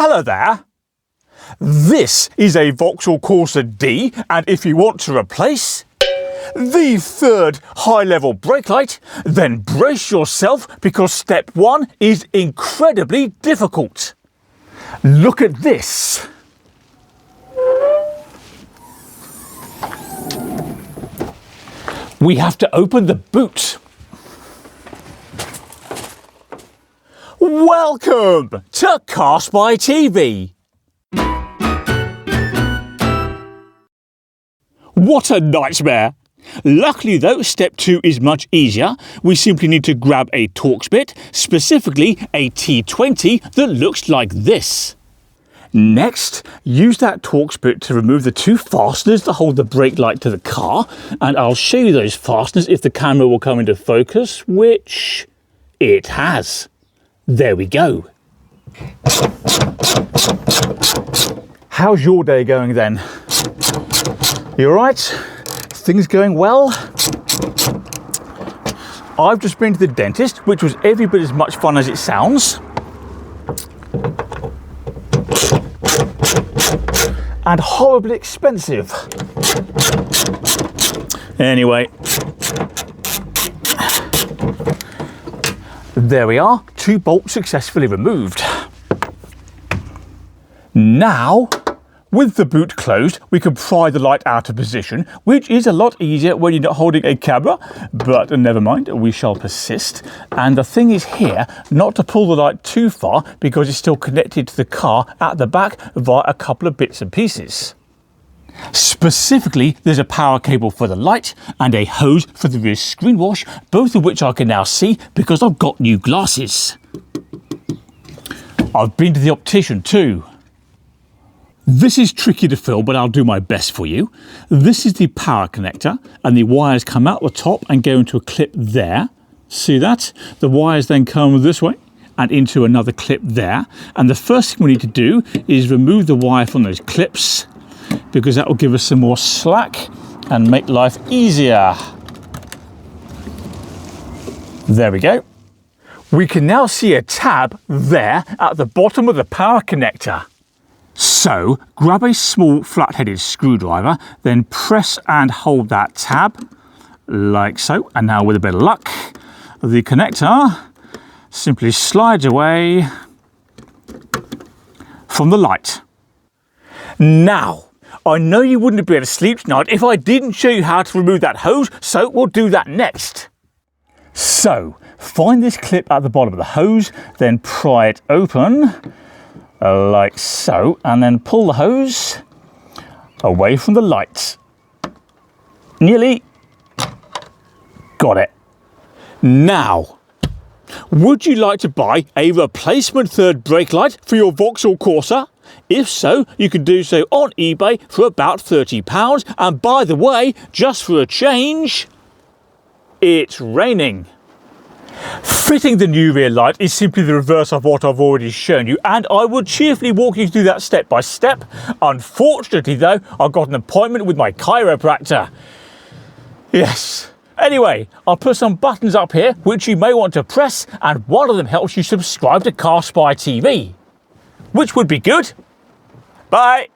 Hello there. This is a Vauxhall Corsa D, and if you want to replace the third high-level brake light, then brace yourself because step 1 is incredibly difficult. Look at this. We have to open the boot. Welcome to Car Spy TV. What a nightmare! Luckily though, step 2 is much easier. We simply need to grab a Torx bit, specifically a T20 that looks like this. Next, use that Torx bit to remove the 2 fasteners that hold the brake light to the car, and I'll show you those fasteners if the camera will come into focus, which it has. There we go. How's your day going then? You alright? Things going well? I've just been to the dentist, which was every bit as much fun as it sounds. And horribly expensive. Anyway. There we are, 2 bolts successfully removed. Now, with the boot closed, we can pry the light out of position, which is a lot easier when you're not holding a camera, but never mind, we shall persist. And the thing is here, not to pull the light too far because it's still connected to the car at the back via a couple of bits and pieces. Specifically, there's a power cable for the light and a hose for the rear screen wash, both of which I can now see because I've got new glasses. I've been to the optician too. This is tricky to film, but I'll do my best for you. This is the power connector, and the wires come out the top and go into a clip there. See that? The wires then come this way and into another clip there. And the first thing we need to do is remove the wire from those clips, because that will give us some more slack and make life easier. There we go. We can now see a tab there at the bottom of the power connector. So, grab a small flat-headed screwdriver, then press and hold that tab, like so. And now with a bit of luck, the connector simply slides away from the light. Now, I know you wouldn't be able to sleep tonight if I didn't show you how to remove that hose, so we'll do that next. So, find this clip at the bottom of the hose, then pry it open, like so, and then pull the hose away from the light. Nearly. Got it. Now, would you like to buy a replacement third brake light for your Vauxhall Corsa? If so, you can do so on eBay for about £30. And by the way, just for a change, it's raining. Fitting the new rear light is simply the reverse of what I've already shown you, and I would cheerfully walk you through that step by step. Unfortunately though, I've got an appointment with my chiropractor. Yes. Anyway, I'll put some buttons up here which you may want to press, and one of them helps you subscribe to Car Spy TV, which would be good. Bye.